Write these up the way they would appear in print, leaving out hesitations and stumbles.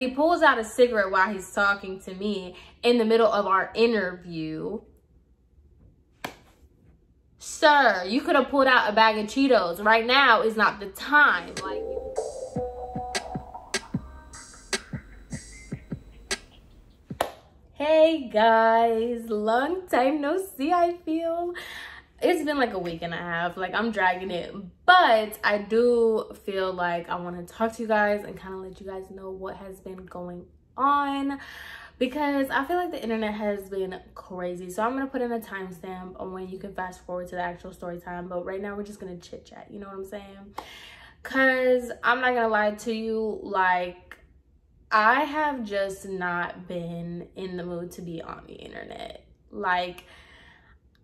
He pulls out a cigarette while he's talking to me in the middle of our interview. Sir, you could have pulled out a bag of Cheetos. Right now is not the time. Like, hey guys, long time no see. I feel it's been like a week and a half, like I'm dragging it, but I do feel like I want to talk to you guys and kind of let you guys know what has been going on, because I feel like the internet has been crazy. So I'm gonna put in a timestamp on when you can fast forward to the actual story time, but right now we're just gonna chit chat, you know what I'm saying? Because I'm not gonna lie to you, like I have just not been in the mood to be on the internet. Like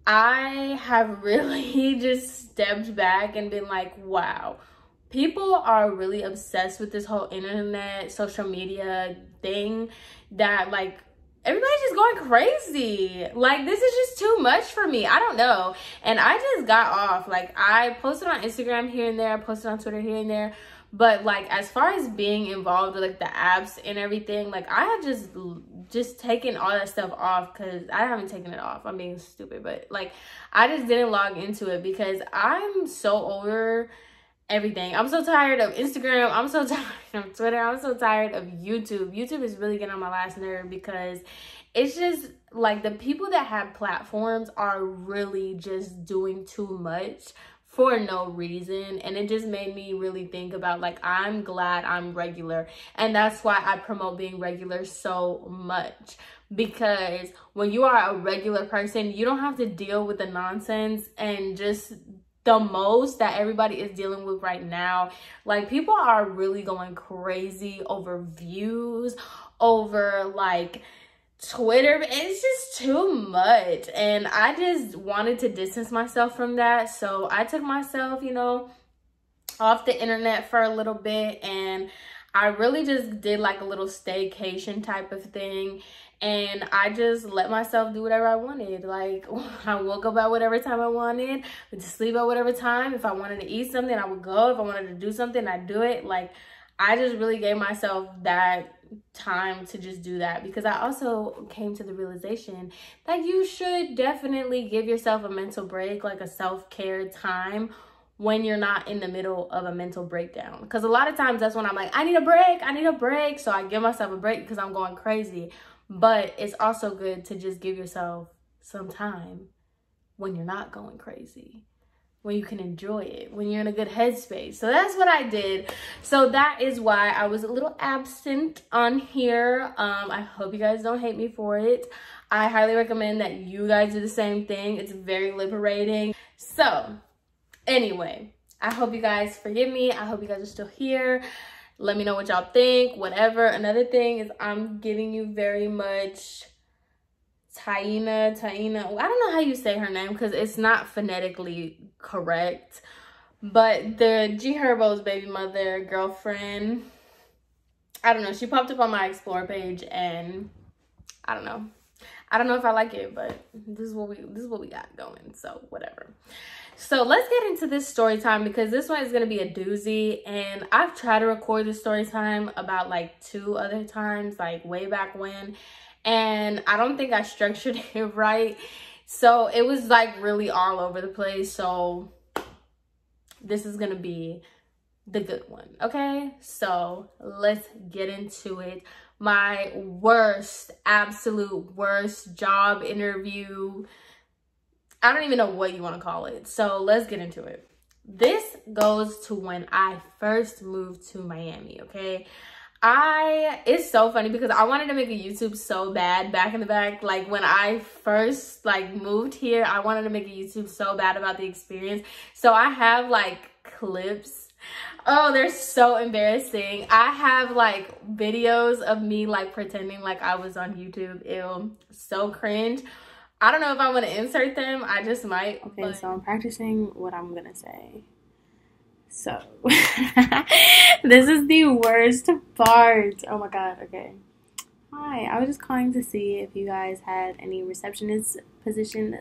I have really just stepped back and been like, wow, people are really obsessed with this whole internet, social media thing, that like everybody's just going crazy. Like this is just too much for me. I don't know. And I just got off. Like I posted on Instagram here and there, I posted on Twitter here and there. But like as far as being involved with like the apps and everything, like I have just taken all that stuff off, because I haven't taken it off. I'm being stupid, but like I just didn't log into it because I'm so over everything. I'm so tired of Instagram. I'm so tired of Twitter. I'm so tired of YouTube. YouTube is really getting on my last nerve, because it's just like the people that have platforms are really just doing too much for no reason. And it just made me really think about, like, I'm glad I'm regular, and that's why I promote being regular so much, because when you are a regular person, you don't have to deal with the nonsense and just the most that everybody is dealing with right now. Like people are really going crazy over views, over like Twitter. It's just too much, and I just wanted to distance myself from that. So I took myself, you know, off the internet for a little bit, and I really just did like a little staycation type of thing, and I just let myself do whatever I wanted. Like I woke up at whatever time I wanted, went to sleep at whatever time. If I wanted to eat something, I would go. If I wanted to do something, I'd do it. Like I just really gave myself that time to just do that, because I also came to the realization that you should definitely give yourself a mental break, like a self-care time, when you're not in the middle of a mental breakdown. Because a lot of times that's when I'm like, I need a break. So I give myself a break because I'm going crazy. But it's also good to just give yourself some time when you're not going crazy, when you can enjoy it, when you're in a good headspace. So that's what I did. So that is why I was a little absent on here. I hope you guys don't hate me for it. I highly recommend that you guys do the same thing. It's very liberating. So anyway, I hope you guys forgive me. I hope you guys are still here. Let me know what y'all think, whatever. Another thing is I'm giving you very much Taina. I don't know how you say her name because it's not phonetically correct. But the G Herbo's baby mother, girlfriend, I don't know. She popped up on my Explore page, and I don't know. I don't know if I like it, but this is what we got going. So whatever. So let's get into this story time, because this one is going to be a doozy, and I've tried to record this story time about like 2 other times, like way back when, and I don't think I structured it right. So it was like really all over the place. So this is going to be the good one. Okay, so let's get into it. My worst, absolute worst job interview, I don't even know what you want to call it. So let's get into it. This goes to when I first moved to Miami, okay? It's so funny because I wanted to make a YouTube so bad back in the back. Like when I first like moved here, I wanted to make a YouTube so bad about the experience. So I have like clips. Oh, they're so embarrassing. I have like videos of me like pretending like I was on YouTube. Ew, so cringe. I don't know if I want to insert them. I just might. Okay, but so I'm practicing what I'm going to say. So, this is the worst part. Oh my god, okay. Hi, I was just calling to see if you guys had any receptionist position.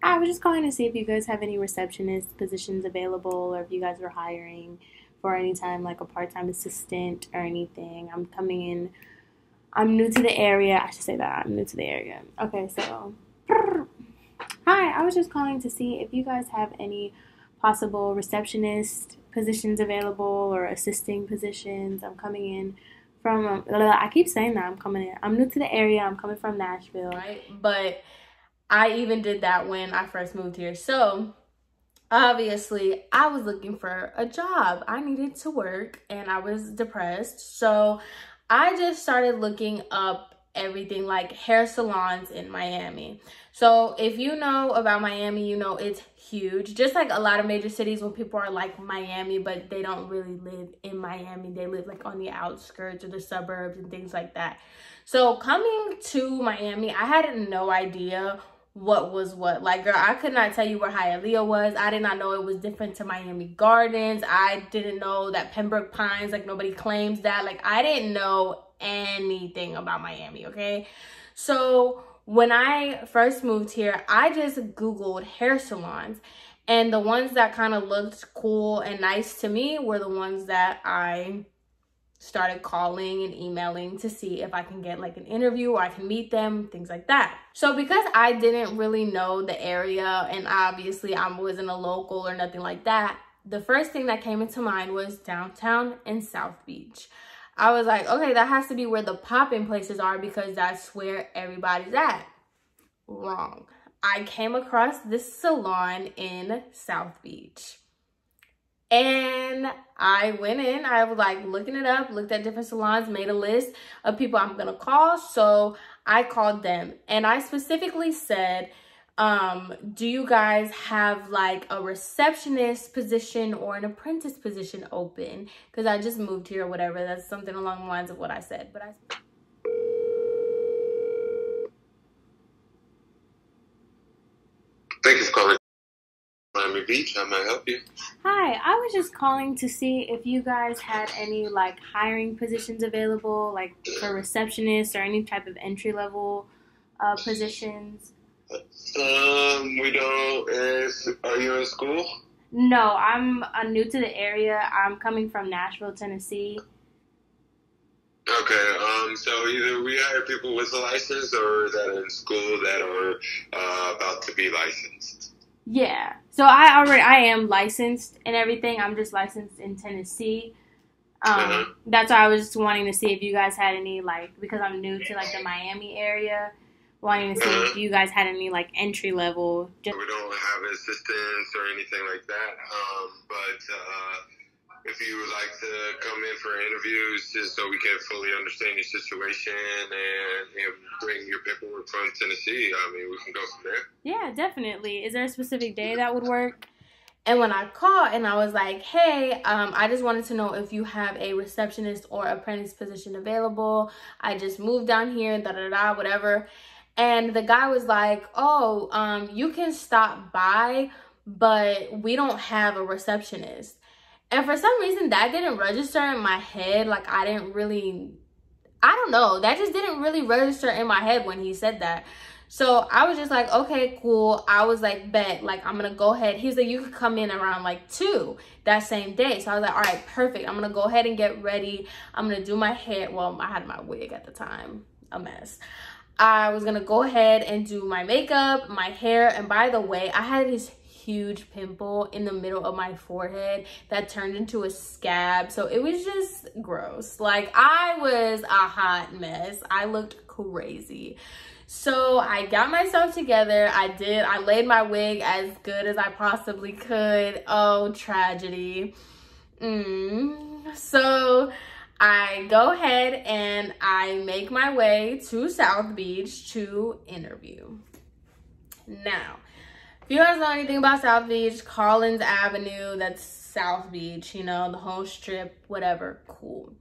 I was just calling to see if you guys have any receptionist positions available, or if you guys were hiring for any time, like a part-time assistant or anything. I'm coming in. I'm new to the area. I should say that. I'm new to the area. Okay, so hi, I was just calling to see if you guys have any possible receptionist positions available or assisting positions. I'm coming in from, I keep saying that I'm new to the area. I'm coming from Nashville. Right? But I even did that when I first moved here. So obviously I was looking for a job. I needed to work and I was depressed. So I just started looking up everything like hair salons in Miami. So if you know about Miami, you know it's huge. Just like a lot of major cities when people are like Miami, but they don't really live in Miami. They live like on the outskirts or the suburbs and things like that. So coming to Miami, I had no idea what was what. Like, girl, I could not tell you where Hialeah was. I did not know it was different to Miami Gardens. I didn't know that Pembroke Pines, like, nobody claims that. Like, I didn't know anything about Miami, okay? So when I first moved here, I just Googled hair salons, and the ones that kind of looked cool and nice to me were the ones that I started calling and emailing to see if I can get like an interview or I can meet them, things like that. So because I didn't really know the area and obviously I wasn't a local or nothing like that, the first thing that came into mind was downtown and South Beach. I was like, okay, that has to be where the poppin' places are because that's where everybody's at. Wrong. I came across this salon in South Beach. And I went in, I was like looking it up, looked at different salons, made a list of people I'm gonna call. So I called them and I specifically said, do you guys have like a receptionist position or an apprentice position open? Because I just moved here or whatever. That's something along the lines of what I said. But Thank you for calling Miami Beach. How may I help you? Hi, I was just calling to see if you guys had any like hiring positions available, like for receptionists or any type of entry level positions. We don't. Are you in school? No, I'm new to the area. I'm coming from Nashville, Tennessee. Okay. So either we hire people with a license or that are in school that are about to be licensed. Yeah. So I am licensed and everything. I'm just licensed in Tennessee. That's why I was just wanting to see if you guys had any, like, because I'm new to like the Miami area, wanting to see if you guys had any like entry level. We don't have assistants or anything like that. But if you would like to come in for interviews just so we can fully understand your situation and bring your paperwork from Tennessee, I mean, we can go from there. Yeah, definitely. Is there a specific day that would work? And when I called and I was like, hey, I just wanted to know if you have a receptionist or apprentice position available. I just moved down here, whatever. And the guy was like, oh, you can stop by, but we don't have a receptionist. And for some reason, that didn't register in my head. Like, I don't know. That just didn't really register in my head when he said that. So I was just like, okay, cool. I was like, bet, like, I'm going to go ahead. He's like, you could come in around like 2 that same day. So I was like, all right, perfect. I'm going to go ahead and get ready. I'm going to do my hair. Well, I had my wig at the time, a mess. I was going to go ahead and do my makeup, my hair. And by the way, I had this huge pimple in the middle of my forehead that turned into a scab. So it was just gross. Like, I was a hot mess. I looked crazy. So I got myself together. I laid my wig as good as I possibly could. Oh, tragedy. So I go ahead and I make my way to South Beach to interview. Now, if you guys know anything about South Beach, Collins Avenue, that's South Beach, you know, the whole strip, whatever, cool.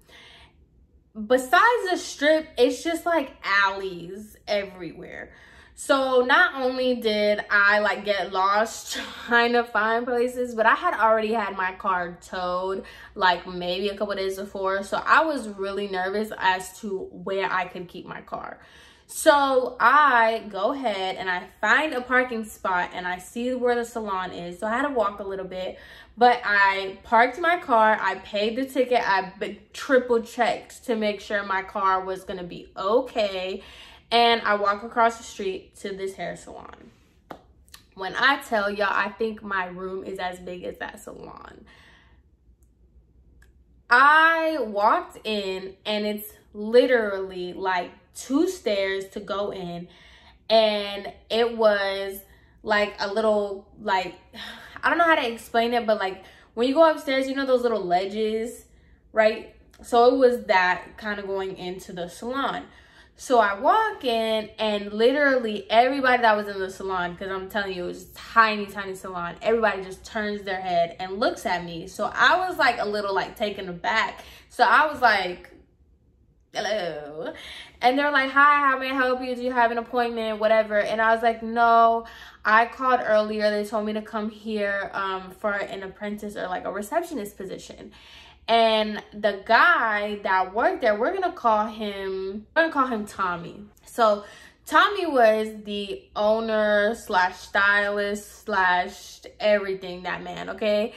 Besides the strip, it's just like alleys everywhere. So not only did I like get lost trying to find places, but I had already had my car towed like maybe a couple days before. So I was really nervous as to where I could keep my car. So I go ahead and I find a parking spot and I see where the salon is. So I had to walk a little bit, but I parked my car. I paid the ticket. I triple checked to make sure my car was going to be okay. And I walk across the street to this hair salon. When I tell y'all, I think my room is as big as that salon. I walked in and it's literally like 2 stairs to go in, and it was like a little, like, I don't know how to explain it, but like when you go upstairs, you know those little ledges, right? So it was that kind of going into the salon. So I walk in and literally everybody that was in the salon, because I'm telling you, it was a tiny, tiny salon, everybody just turns their head and looks at me. So I was like a little like taken aback. So I was like, hello. And they're like, hi, how may I help you? Do you have an appointment? Whatever. And I was like, no, I called earlier. They told me to come here for an apprentice or like a receptionist position. And the guy that worked there, we're gonna call him Tommy. So Tommy was the owner slash stylist slash everything, that man, okay?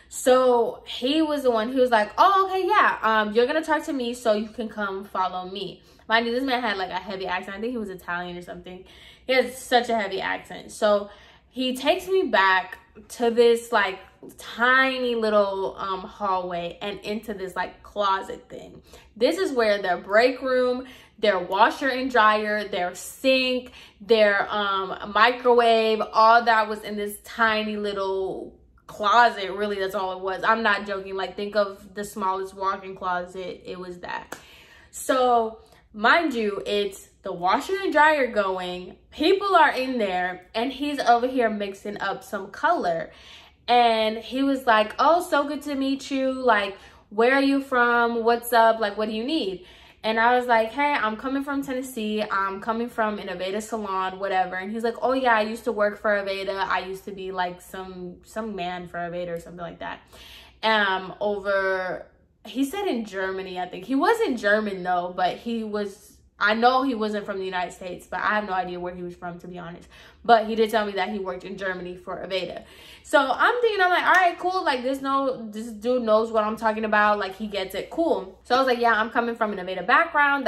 So he was the one who was like, oh, okay, yeah, you're gonna talk to me so you can come follow me. Mind you, this man had like a heavy accent. I think he was Italian or something. He has such a heavy accent. So he takes me back to this like tiny little hallway and into this like closet thing. This is where their break room, their washer and dryer, their sink, their microwave, all that was in this tiny little closet. Really, that's all it was. I'm not joking. Like, think of the smallest walk-in closet. It was that. So mind you, it's the washer and dryer going, people are in there, and he's over here mixing up some color. And he was like, oh, so good to meet you. Like, where are you from? What's up? Like, what do you need? And I was like, hey, I'm coming from Tennessee. I'm coming from an Aveda salon, whatever. And he's like, oh yeah, I used to work for Aveda. I used to be like some man for Aveda or something like that. He said in Germany, I think. He wasn't German though, but I know he wasn't from the United States, but I have no idea where he was from, to be honest. But he did tell me that he worked in Germany for Aveda. So I'm like, all right, cool. Like, this dude knows what I'm talking about. Like, he gets it. Cool. So I was like, yeah, I'm coming from an Aveda background,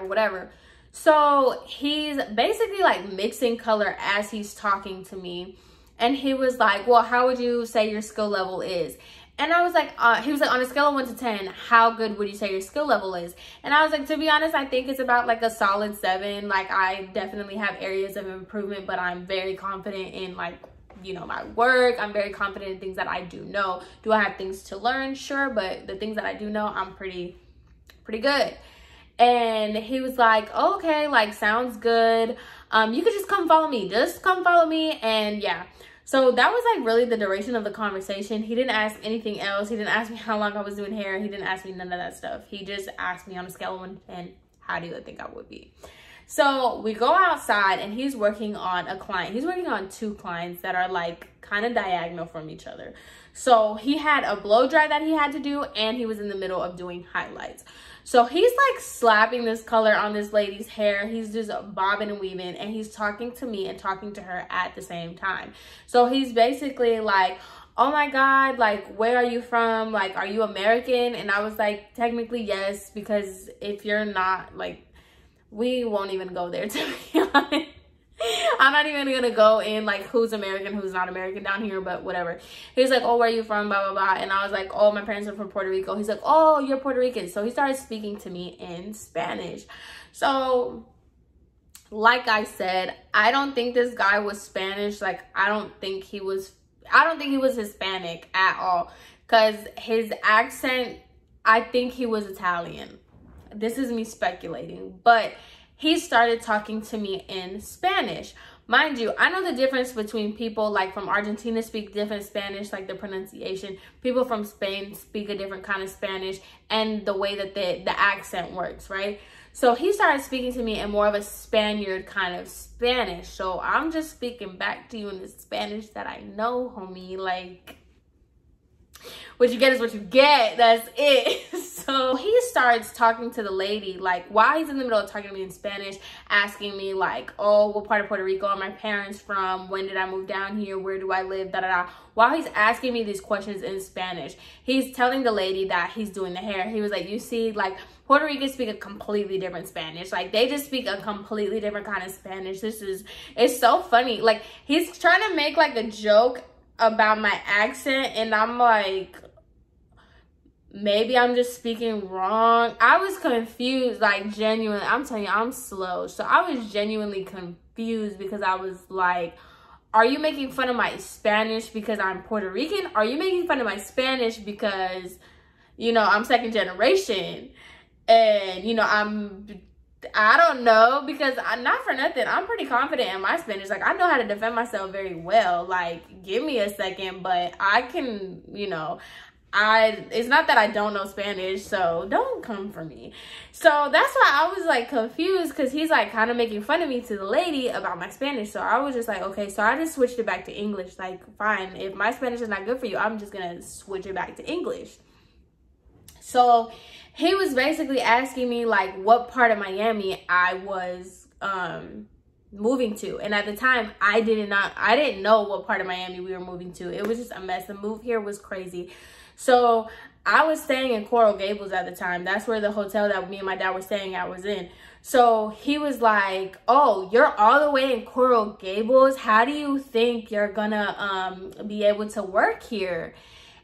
whatever. So he's basically like mixing color as he's talking to me. And he was like, well, how would you say your skill level is? And I was like, he was like, on a scale of 1 to 10, how good would you say your skill level is? And I was like, to be honest, I think it's about like a solid 7. Like, I definitely have areas of improvement, but I'm very confident in, like, you know, my work. I'm very confident in things that I do know. Do I have things to learn? Sure. But the things that I do know, I'm pretty good. And he was like, okay, like, sounds good. You could just come follow me. Just come follow me. And yeah. So that was like really the duration of the conversation. He didn't ask anything else. He didn't ask me how long I was doing hair. He didn't ask me none of that stuff. He just asked me on a scale of 1 to 10, how do you think I would be? So we go outside and he's working on a client. He's working on 2 clients that are like kind of diagonal from each other. So he had a blow dry that he had to do, and he was in the middle of doing highlights. So he's like slapping this color on this lady's hair. He's just bobbing and weaving, and he's talking to me and talking to her at the same time. So he's basically like, oh my God, like, where are you from? Like, are you American? And I was like, technically yes, because if you're not, like, we won't even go there, to be honest. I'm not even gonna go in like who's American, who's not American down here, but whatever. He's like, oh, where are you from, blah blah blah. And I was like, oh, my parents are from Puerto Rico. He's like, oh, you're Puerto Rican. So he started speaking to me in Spanish. So like I said, I don't think this guy was Spanish. Like, I don't think he was Hispanic at all, because his accent, I think he was Italian. This is me speculating, but he started talking to me in Spanish. Mind you, I know the difference between people like from Argentina speak different Spanish, like the pronunciation. People from Spain speak a different kind of Spanish, and the way that the accent works, right? So he started speaking to me in more of a Spaniard kind of Spanish. So I'm just speaking back to you in the Spanish that I know, homie. Like, what you get is what you get. That's it. So he starts talking to the lady, like, while he's in the middle of talking to me in Spanish, asking me, like, oh, what part of Puerto Rico are my parents from? When did I move down here? Where do I live? Da da da. While he's asking me these questions in Spanish, he's telling the lady that he's doing the hair. He was like, you see, like, Puerto Ricans speak a completely different Spanish. Like, they just speak a completely different kind of Spanish. It's so funny. Like, he's trying to make, like, a joke about my accent, and I'm like, maybe I'm just speaking wrong. I was confused, like, genuinely. I'm telling you, I'm slow. So I was genuinely confused because I was like, are you making fun of my Spanish because I'm Puerto Rican? Are you making fun of my Spanish because, you know, I'm second generation? And, you know, I don't know, because not for nothing, I'm pretty confident in my Spanish. Like, I know how to defend myself very well. Like, give me a second, but I can, you know, it's not that I don't know Spanish, so don't come for me. So that's why I was like confused, because he's like kind of making fun of me to the lady about my Spanish. So I was just like, okay, so I just switched it back to English. Like, fine, if my Spanish is not good for you, I'm just gonna switch it back to English. So he was basically asking me like what part of Miami I was moving to, and at the time I didn't know what part of Miami we were moving to. It was just a mess. The move here was crazy. So I was staying in Coral Gables at the time. That's where the hotel that me and my dad were staying at was in. So he was like, oh, you're all the way in Coral Gables. How do you think you're gonna be able to work here?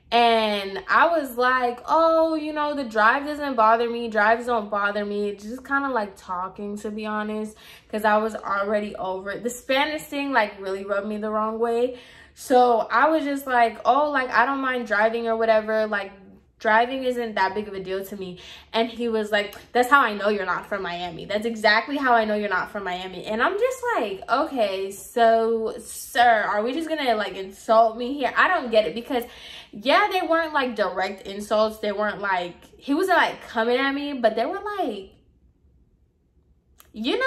And I was like, oh, you know, the drive doesn't bother me. Drives don't bother me. Just kind of like talking, to be honest, because I was already over it. The Spanish thing like really rubbed me the wrong way. So I was just like, oh, like, I don't mind driving or whatever. Like, driving isn't that big of a deal to me. And he was like, that's how I know you're not from Miami. That's exactly how I know you're not from Miami. And I'm just like, okay, so, sir, are we just gonna like insult me here? I don't get it, because yeah, they weren't like direct insults. They weren't like, he wasn't like coming at me, but they were like, you know,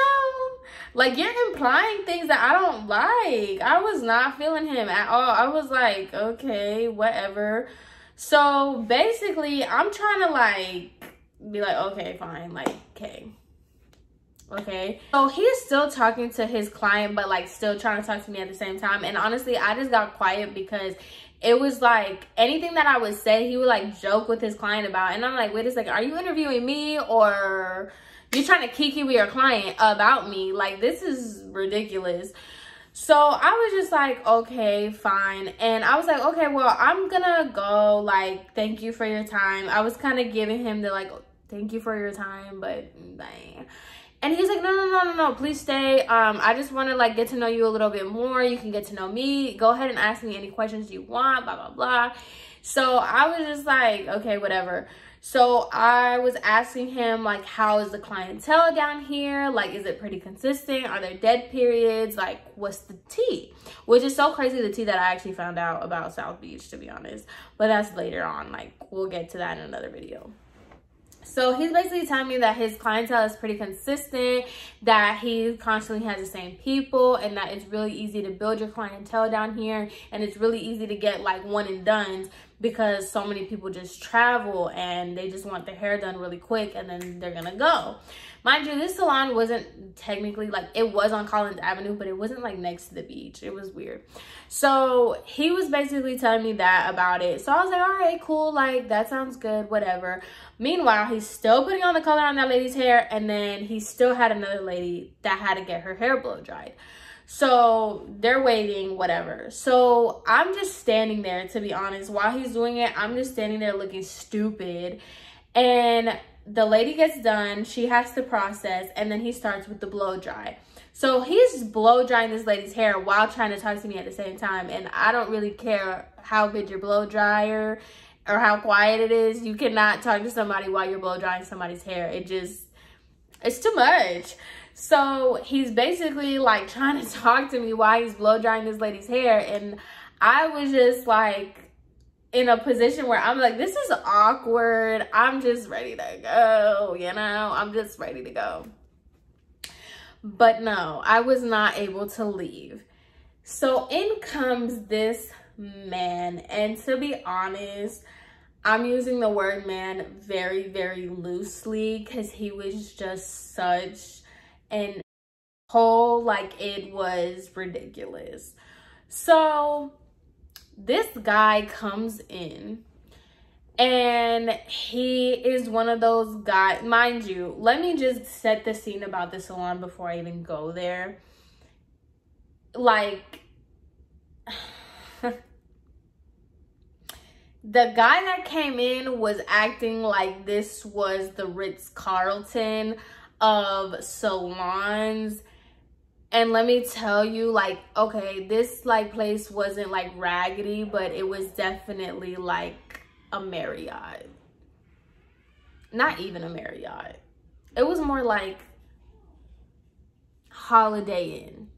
like, you're implying things that I don't like. I was not feeling him at all. I was like, okay, whatever. So basically, I'm trying to like be like, okay, fine, like, okay. So he's still talking to his client, but like still trying to talk to me at the same time. And honestly, I just got quiet, because it was like anything that I would say, he would like joke with his client about. And I'm like, wait a second, are you interviewing me, or you trying to kiki with your client about me? Like, this is ridiculous. So I was just like, okay, fine. And I was like, okay, well, I'm gonna go. Like, thank you for your time. I was kind of giving him the like, thank you for your time, but dang. And he's like, no, please stay. I just want to like get to know you a little bit more. You can get to know me. Go ahead and ask me any questions you want, blah, blah, blah. So I was just like, okay, whatever. So I was asking him, like, how is the clientele down here? Like, is it pretty consistent? Are there dead periods? Like, what's the tea? Which is so crazy, the tea that I actually found out about South Beach, to be honest. But that's later on. Like, we'll get to that in another video. So he's basically telling me that his clientele is pretty consistent, that he constantly has the same people, and that it's really easy to build your clientele down here, and it's really easy to get like one and dones, because so many people just travel and they just want their hair done really quick and then they're gonna go. Mind you, this salon wasn't technically like, it was on Collins Avenue, but it wasn't like next to the beach. It was weird. So he was basically telling me that about it. So I was like, all right, cool, like that sounds good, whatever. Meanwhile, he's still putting on the color on that lady's hair, and then he still had another lady that had to get her hair blow dried. So they're waiting, whatever. So I'm just standing there, to be honest. While he's doing it, I'm just standing there looking stupid. And the lady gets done, she has to process, and then he starts with the blow dry. So he's blow drying this lady's hair while trying to talk to me at the same time. And I don't really care how big your blow dryer or how quiet it is. You cannot talk to somebody while you're blow drying somebody's hair. It's too much. So he's basically like trying to talk to me while he's blow drying this lady's hair. And I was just like in a position where I'm like, this is awkward. I'm just ready to go, you know? I'm just ready to go. But no, I was not able to leave. So in comes this man. And to be honest, I'm using the word man very, very loosely because he was just such an whole, like, it was ridiculous. So this guy comes in and he is one of those guys, mind you, let me just set the scene about the salon before I even go there. Like, the guy that came in was acting like this was the Ritz-Carlton of salons. And let me tell you, like, okay, this, like, place wasn't, like, raggedy, but it was definitely, like, a Marriott. Not even a Marriott. It was more like Holiday Inn.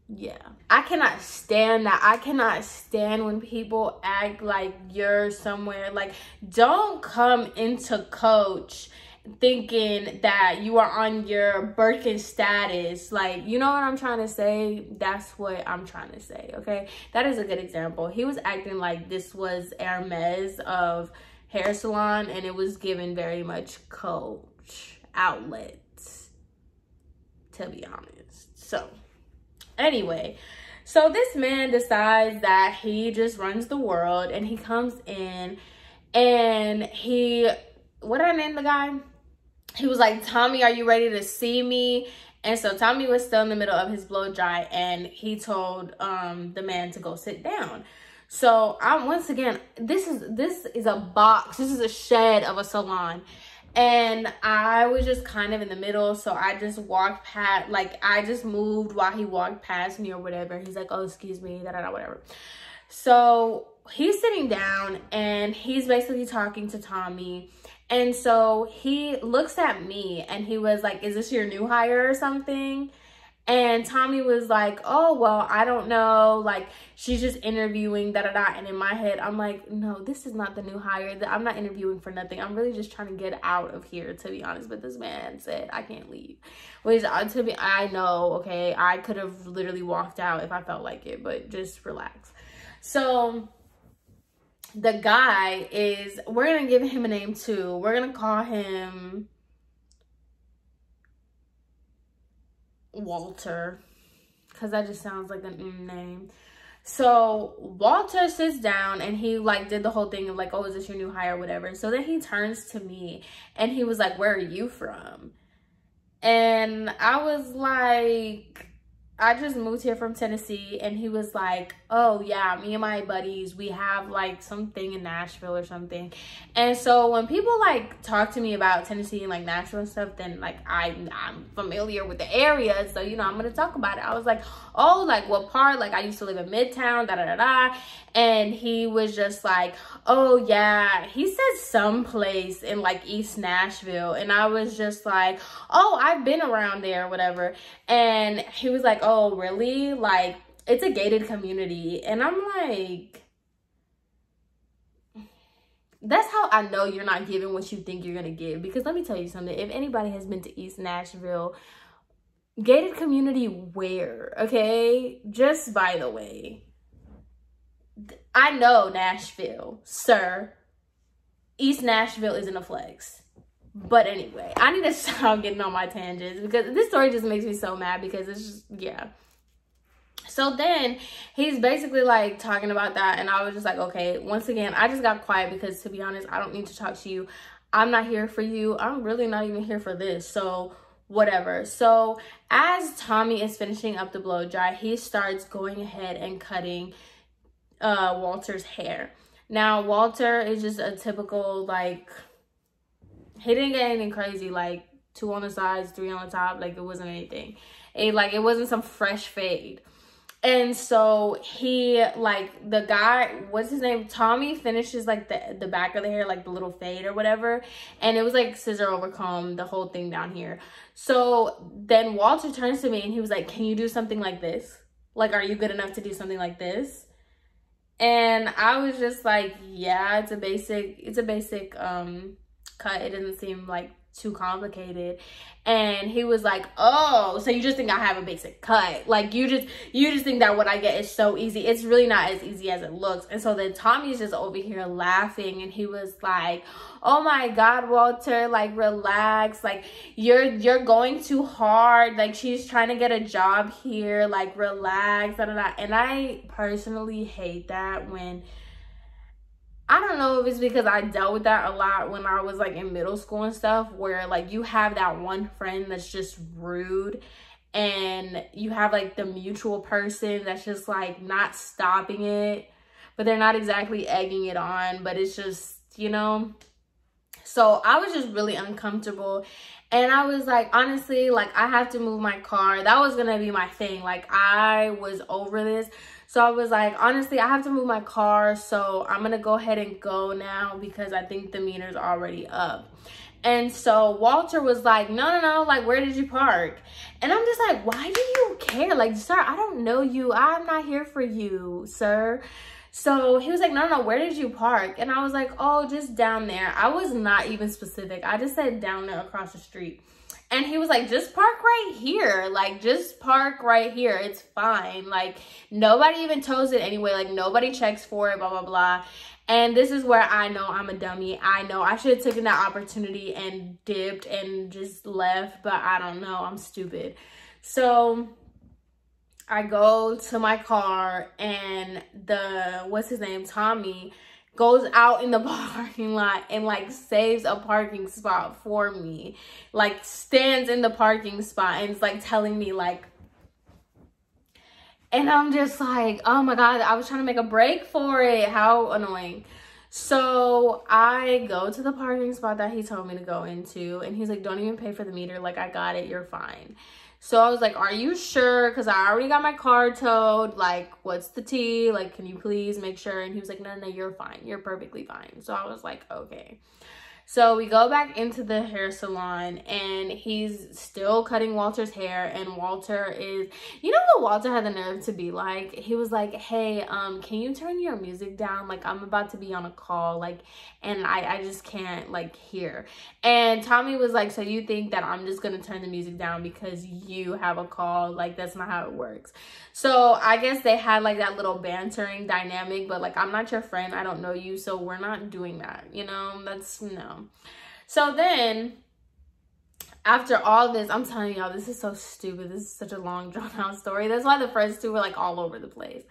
Yeah, I cannot stand that. I cannot stand when people act like you're somewhere. Like, don't come into Coach thinking that you are on your Birkin status. Like, you know what I'm trying to say? That's what I'm trying to say, okay? That is a good example. He was acting like this was Hermes of hair salon, and it was given very much Coach outlets, to be honest. So anyway, so this man decides that he just runs the world, and he comes in and what did I name the guy? He was like, Tommy, are you ready to see me? And so Tommy was still in the middle of his blow dry, and he told the man to go sit down. So once again, this is a box. This is a shed of a salon. And I was just kind of in the middle, so I just walked past, like, I just moved while he walked past me or whatever. He's like, oh, excuse me, da-da-da, whatever. So he's sitting down, and he's basically talking to Tommy. And so he looks at me, and he was like, is this your new hire or something? And Tommy was like, oh, well, I don't know. Like, she's just interviewing, da-da-da. And in my head, I'm like, no, this is not the new hire. I'm not interviewing for nothing. I'm really just trying to get out of here, to be honest. But this man said, I can't leave. Which, I know, okay, I could have literally walked out if I felt like it. But just relax. So the guy is, we're going to give him a name, too. We're going to call him Walter, because that just sounds like a name. So Walter sits down, and he, like, did the whole thing of like, oh, is this your new hire or whatever. So then he turns to me, and he was like, where are you from? And I was like, I just moved here from Tennessee. And he was like, oh yeah, me and my buddies, we have like something in Nashville or something. And so when people like talk to me about Tennessee and like Nashville and stuff, then like I'm familiar with the area, so you know I'm gonna talk about it. I was like, oh, like what part? Like I used to live in Midtown, da da da da. And he was just like, oh yeah, he said someplace in like East Nashville. And I was just like, oh, I've been around there or whatever. And he was like, oh really? Like it's a gated community. And I'm like, that's how I know you're not giving what you think you're gonna give. Because let me tell you something, if anybody has been to East Nashville, gated community where? Okay, just by the way, I know Nashville, sir. East Nashville isn't a flex. But anyway, I need to stop getting on my tangents because this story just makes me so mad because it's just, yeah. So then he's basically like talking about that, and I was just like, okay, once again, I just got quiet because to be honest, I don't need to talk to you. I'm not here for you. I'm really not even here for this. So whatever. So as Tommy is finishing up the blow dry, he starts going ahead and cutting Walter's hair. Now Walter is just a typical, like, he didn't get anything crazy, like 2 on the sides, 3 on the top. Like it wasn't anything. It wasn't some fresh fade. And so he, like, the guy, what's his name? Tommy finishes like the back of the hair, like the little fade or whatever. And it was like scissor over comb, the whole thing down here. So then Walter turns to me and he was like, can you do something like this? Like, are you good enough to do something like this? And I was just like, yeah, it's a basic cut. It doesn't seem like too complicated. And he was like, oh, so you just think I have a basic cut? Like, you just think that what I get is so easy. It's really not as easy as it looks. And so then Tommy's just over here laughing, and he was like, oh my God, Walter, like, relax. Like, you're going too hard. Like, she's trying to get a job here. Like, relax. Da, da, da. And I personally hate that when, I don't know if it's because I dealt with that a lot when I was like in middle school and stuff, where like you have that one friend that's just rude, and you have like the mutual person that's just like not stopping it, but they're not exactly egging it on, but it's just, you know. So I was just really uncomfortable, and I was like, honestly, like, I have to move my car. That was gonna be my thing. Like, I was over this. So I was like, honestly, I have to move my car, so I'm gonna go ahead and go now because I think the meter's already up. And so Walter was like, no, like, where did you park? And I'm just like, why do you care? Like, sir, I don't know you. I'm not here for you, sir. So he was like, no, where did you park? And I was like, oh, just down there. I was not even specific. I just said down there across the street. And he was like, just park right here. Like, just park right here. It's fine. Like, nobody even tows it anyway. Like, nobody checks for it, blah, blah, blah. And this is where I know I'm a dummy. I know I should have taken that opportunity and dipped and just left. But I don't know. I'm stupid. So I go to my car, and what's his name, Tommy, goes out in the parking lot and like saves a parking spot for me, like stands in the parking spot and is like telling me like, and I'm just like, oh my God, I was trying to make a break for it. How annoying. So I go to the parking spot that he told me to go into, and he's like, don't even pay for the meter. Like, I got it. You're fine. So I was like, are you sure? Because I already got my car towed. Like, what's the tea? Like, can you please make sure? And he was like, no, you're fine. You're perfectly fine. So I was like, okay. So we go back into the hair salon, and he's still cutting Walter's hair, and Walter is, you know what Walter had the nerve to be like? He was like, hey, can you turn your music down? Like, I'm about to be on a call, like, and I just can't, like, hear. And Tommy was like, so you think that I'm just gonna turn the music down because you have a call? Like, that's not how it works. So I guess they had like that little bantering dynamic, but like, I'm not your friend, I don't know you, so we're not doing that, you know? That's no. So then after all this, I'm telling y'all, this is so stupid. This is such a long drawn out story. That's why the first two were like all over the place.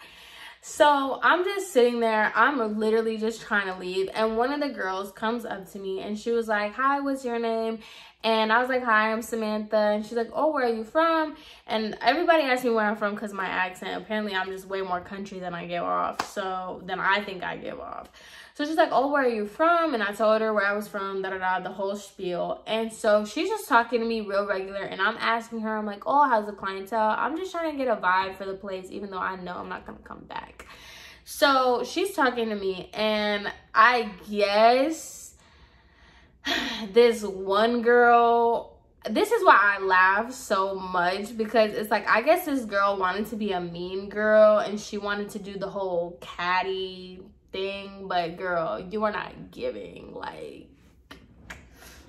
So I'm just sitting there. I'm literally just trying to leave. And one of the girls comes up to me, and she was like, hi, what's your name? And I was like, hi, I'm Samantha. And she's like, oh, where are you from? And everybody asked me where I'm from because my accent. Apparently, I'm just way more country than I give off. So, than I think I give off. So she's like, oh, where are you from? And I told her where I was from, the whole spiel. And so she's just talking to me real regular. And I'm asking her, I'm like, oh, how's the clientele? I'm just trying to get a vibe for the place, even though I know I'm not going to come back. So she's talking to me, and I guess this one girl, this is why I laugh so much, because it's like, I guess this girl wanted to be a mean girl, and she wanted to do the whole catty thing, but girl, you are not giving. Like,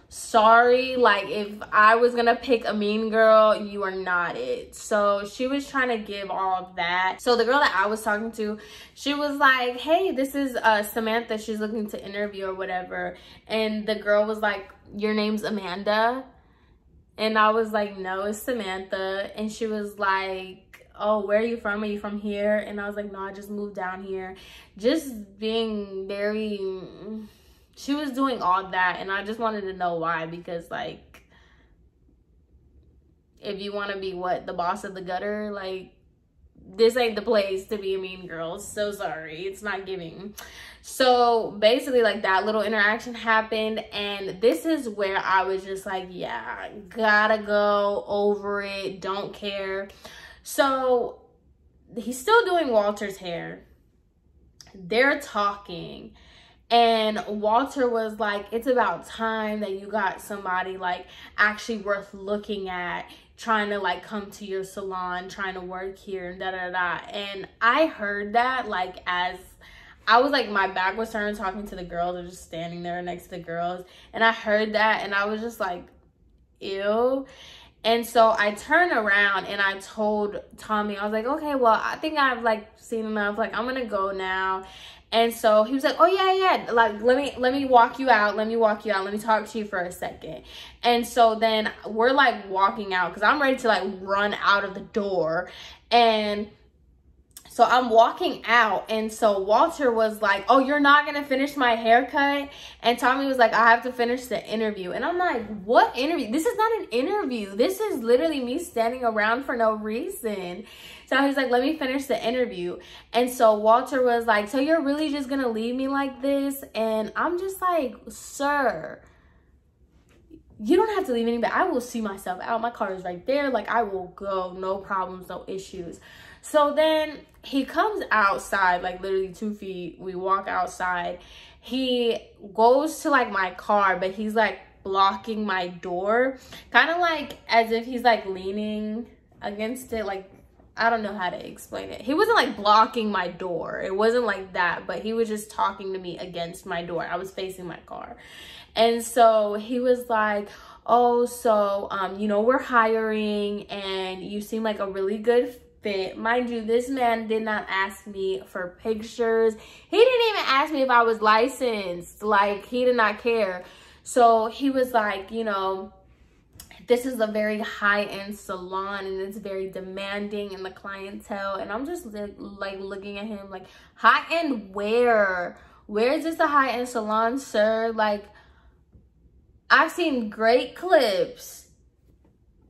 sorry, like, if I was gonna pick a mean girl, you are not it. So she was trying to give all of that. So the girl that I was talking to, she was like, hey, this is Samantha, she's looking to interview or whatever. And the girl was like, your name's Amanda? And I was like, no, it's Samantha. And she was like, oh, where are you from? Are you from here? And I was like, no, I just moved down here. Just being very, she was doing all that, and I just wanted to know why, because like, if you want to be what, the boss of the gutter, like, this ain't the place to be a mean girl. So sorry, it's not giving. So basically, like, that little interaction happened, and this is where I was just like, yeah, gotta go, over it, don't care. So he's still doing Walter's hair. They're talking, and Walter was like, it's about time that you got somebody like actually worth looking at, trying to like come to your salon, trying to work here, and da da da. And I heard that like as I was like, my back was turned talking to the girls, or just standing there next to the girls, and I heard that, and I was just like, ew. And so I turned around and I told Tommy, I was like, okay, well, I think I've like seen enough, like I'm gonna go now. And so he was like, oh yeah, like let me walk you out, let me talk to you for a second. And so then we're like walking out, because I'm ready to like run out of the door. And so I'm walking out, and so Walter was like, oh, you're not gonna finish my haircut? And Tommy was like, I have to finish the interview. And I'm like, what interview? This is not an interview. This is literally me standing around for no reason. So he's like, let me finish the interview. And so Walter was like, so you're really just gonna leave me like this? And I'm just like, sir, you don't have to leave anybody. I will see myself out. My car is right there. Like, I will go, no problems, no issues. So then he comes outside, like literally 2 feet. We walk outside. He goes to like my car, but he's like blocking my door, kind of like as if he's like leaning against it. Like, I don't know how to explain it. He wasn't like blocking my door. It wasn't like that, but he was just talking to me against my door. I was facing my car. And so he was like, oh, so, you know, we're hiring and you seem like a really good fit. Mind you, this man did not ask me for pictures. He didn't even ask me if I was licensed. Like, he did not care. So he was like, you know, this is a very high-end salon and it's very demanding in the clientele. And I'm just like looking at him like, high-end where? Where is this a high-end salon, sir? Like, I've seen great clips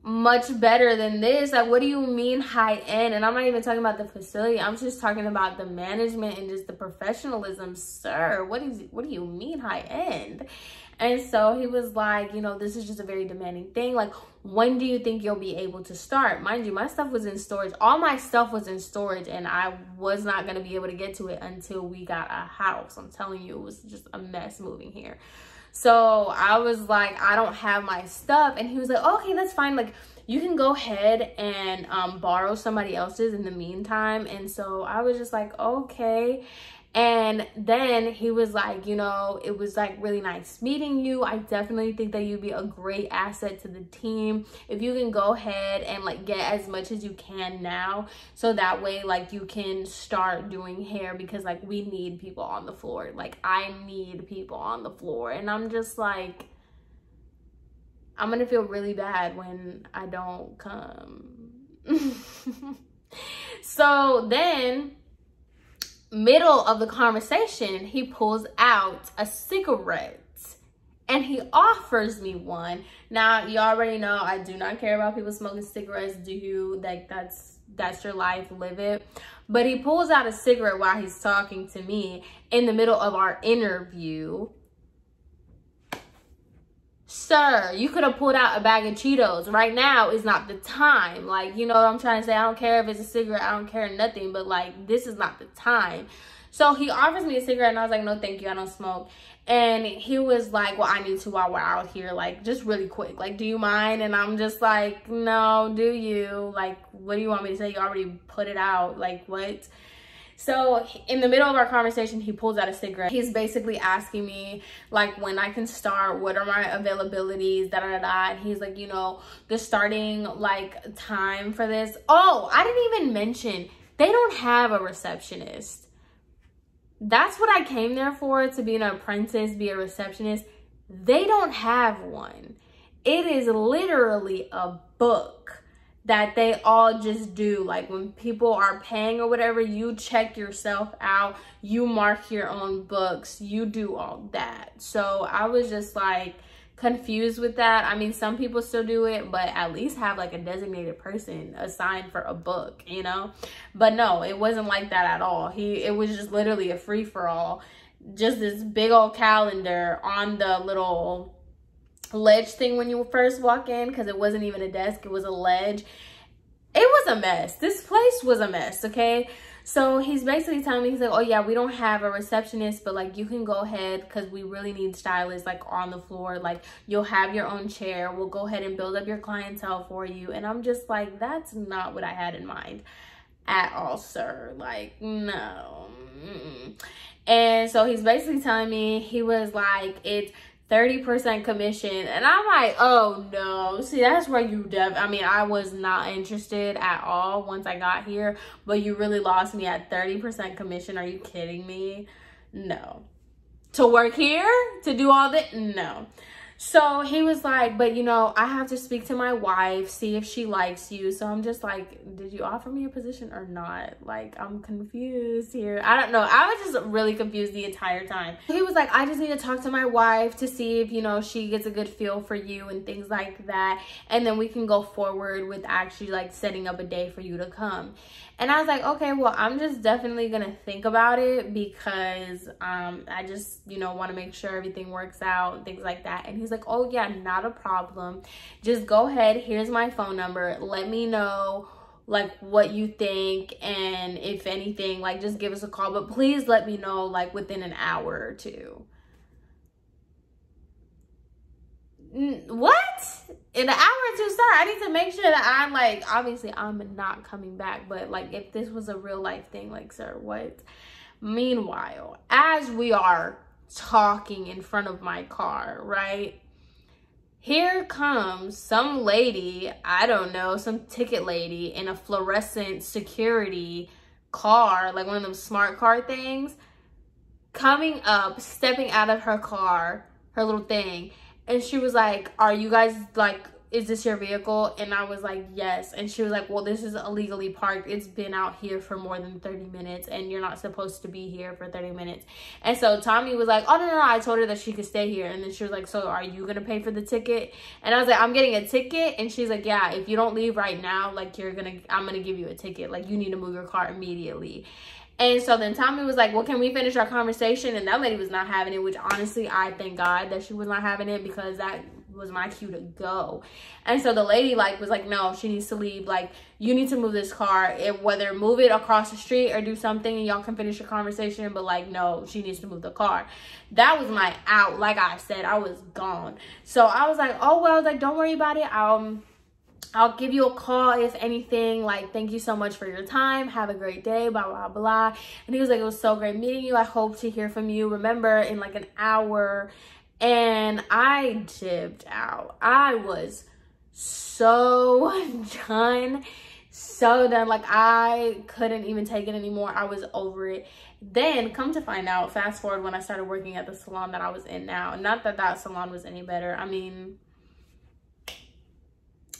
much better than this. Like, what do you mean high-end? And I'm not even talking about the facility. I'm just talking about the management and just the professionalism, sir. What do you mean high-end? And so he was like, you know, this is just a very demanding thing. Like, when do you think you'll be able to start? Mind you, my stuff was in storage. All my stuff was in storage, and I was not going to be able to get to it until we got a house. I'm telling you, it was just a mess moving here. So I was like, I don't have my stuff. And he was like, okay, that's fine. Like, you can go ahead and borrow somebody else's in the meantime. And so I was just like, okay. And then he was like, you know, it was like really nice meeting you. I definitely think that you'd be a great asset to the team if you can go ahead and like get as much as you can now, so that way like you can start doing hair, because like we need people on the floor. Like, I need people on the floor. And I'm just like, I'm gonna feel really bad when I don't come. So then, middle of the conversation, he pulls out a cigarette and he offers me one. Now, you already know I do not care about people smoking cigarettes. Do you? Like, that's your life, live it. But he pulls out a cigarette while he's talking to me in the middle of our interview. Sir, you could have pulled out a bag of Cheetos. Right now is not the time. Like, you know what I'm trying to say? I don't care if it's a cigarette. I don't care nothing. But, like, this is not the time. So he offers me a cigarette, and I was like, no, thank you. I don't smoke. And he was like, well, I need to while we're out here. Like, just really quick. Like, do you mind? And I'm just like, no, do you? Like, what do you want me to say? You already put it out. Like, what? So in the middle of our conversation, he pulls out a cigarette. He's basically asking me like when I can start, what are my availabilities, da da da. And he's like, you know, the starting like time for this. Oh, I didn't even mention, they don't have a receptionist. That's what I came there for, to be an apprentice, be a receptionist. They don't have one. It is literally a book that they all just do. Like, when people are paying or whatever, you check yourself out, you mark your own books, you do all that. So I was just like confused with that. I mean, some people still do it, but at least have like a designated person assigned for a book, you know. But no, it wasn't like that at all. It was just literally a free-for-all, just this big old calendar on the little ledge thing when you first walk in, because it wasn't even a desk, it was a ledge. It was a mess. This place was a mess, okay? So he's basically telling me, he's like, oh yeah, we don't have a receptionist, but like you can go ahead, because we really need stylists like on the floor. Like, you'll have your own chair, we'll go ahead and build up your clientele for you. And I'm just like, that's not what I had in mind at all, sir. Like, no. Mm-mm. And so he's basically telling me, he was like, it's 30% commission. And I'm like, oh no. See, that's where you I mean, I was not interested at all once I got here, but you really lost me at 30% commission. Are you kidding me? No. To work here? To do all that? No. So he was like, but you know, I have to speak to my wife, see if she likes you. So I'm just like, did you offer me a position or not? Like, I'm confused here. I don't know. I was just really confused the entire time. He was like, I just need to talk to my wife to see if, you know, she gets a good feel for you and things like that. And then we can go forward with actually like setting up a day for you to come. And I was like, okay, well, I'm just definitely going to think about it because I just, you know, want to make sure everything works out and things like that. And he's like, oh, yeah, not a problem. Just go ahead. Here's my phone number. Let me know, like, what you think. And if anything, like, just give us a call. But please let me know, like, within an hour or two. What? In an hour or two, sir? I need to make sure that I'm like, obviously I'm not coming back, but like if this was a real life thing, like, sir, what? Meanwhile, as we are talking in front of my car, right, here comes some lady, I don't know, some ticket lady in a fluorescent security car, like one of them smart car things, coming up, stepping out of her car, her little thing. And she was like, are you guys, like, is this your vehicle? And I was like, yes. And she was like, well, this is illegally parked. It's been out here for more than 30 minutes and you're not supposed to be here for 30 minutes. And so Tommy was like, oh, no. I told her that she could stay here. And then she was like, so are you going to pay for the ticket? And I was like, I'm getting a ticket. And she's like, yeah, if you don't leave right now, like, I'm going to give you a ticket. Like, you need to move your car immediately. And so then Tommy was like, well, can we finish our conversation? And that lady was not having it, which honestly, I thank God that she was not having it because that was my cue to go. And so the lady like was like, no, she needs to leave. Like, you need to move this car, whether move it across the street or do something and y'all can finish your conversation. But like, no, she needs to move the car. That was my out. Like I said, I was gone. So I was like, oh, well, like, don't worry about it. I'll give you a call if anything. Like, thank you so much for your time. Have a great day, blah, blah, blah. And he was like, it was so great meeting you. I hope to hear from you, remember, in like an hour. And I dipped out. I was so done. Like, I couldn't even take it anymore. I was over it. Then, come to find out, fast forward when I started working at the salon that I was in now. Not that that salon was any better. I mean,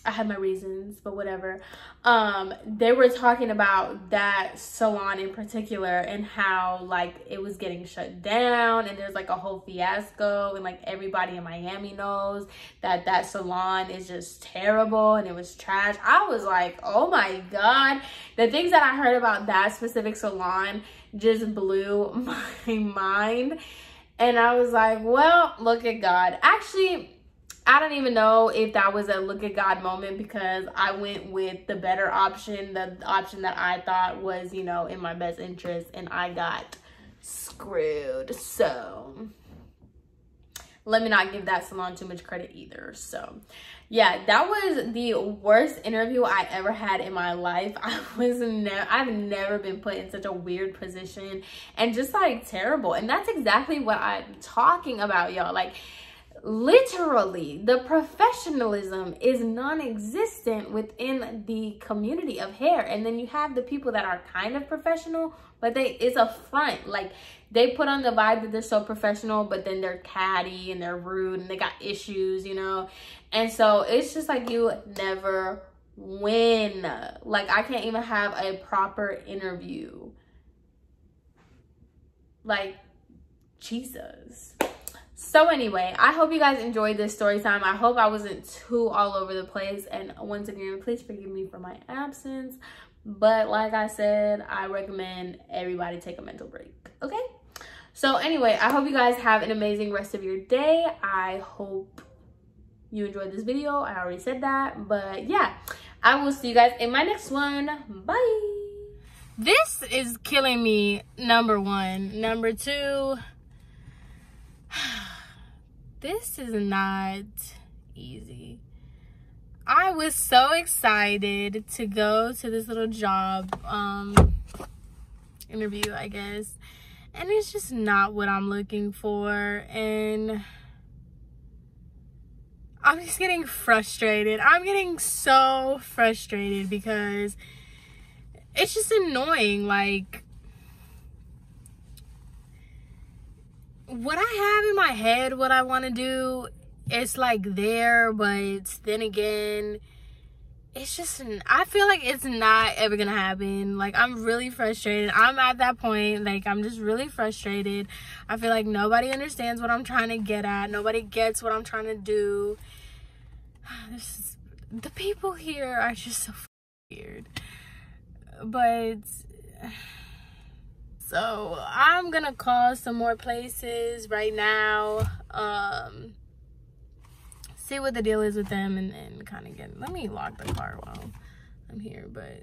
I had my reasons, but whatever. They were talking about that salon in particular and how like it was getting shut down and there's like a whole fiasco and like everybody in Miami knows that that salon is just terrible and it was trash. I was like, oh my God. The things that I heard about that specific salon just blew my mind. And I was like, well, look at God. Actually, I don't even know if that was a look at God moment because I went with the better option, the option that I thought was, you know, in my best interest, and I got screwed. So let me not give that salon too much credit either. So yeah, that was the worst interview I ever had in my life. I've never been put in such a weird position and just like terrible. And that's exactly what I'm talking about, y'all. Like, literally, the professionalism is non-existent within the community of hair. And then you have the people that are kind of professional, but it's a front. Like, they put on the vibe that they're so professional, but then they're catty and they're rude and they got issues, you know? And so it's just like you never win. Like, I can't even have a proper interview. Like, Jesus. So anyway, I hope you guys enjoyed this story time. I hope I wasn't too all over the place. And once again, please forgive me for my absence. But like I said, I recommend everybody take a mental break. Okay? So anyway, I hope you guys have an amazing rest of your day. I hope you enjoyed this video. I already said that. But yeah, I will see you guys in my next one. Bye. This is killing me, number one. Number two, this is not easy. I I was so excited to go to this little job interview, I guess, and it's just not what I'm looking for, and I'm just getting frustrated. I'm getting so frustrated because it's just annoying. Like, what I have in my head, what I want to do, it's like there, but then again, it's just, I feel like it's not ever gonna happen. Like, I'm really frustrated. I'm at that point, like, I'm just really frustrated. I feel like nobody understands what I'm trying to get at. Nobody gets what I'm trying to do. The people here are just so weird. But so I'm gonna call some more places right now, see what the deal is with them, and kind of get, let me lock the car while I'm here. But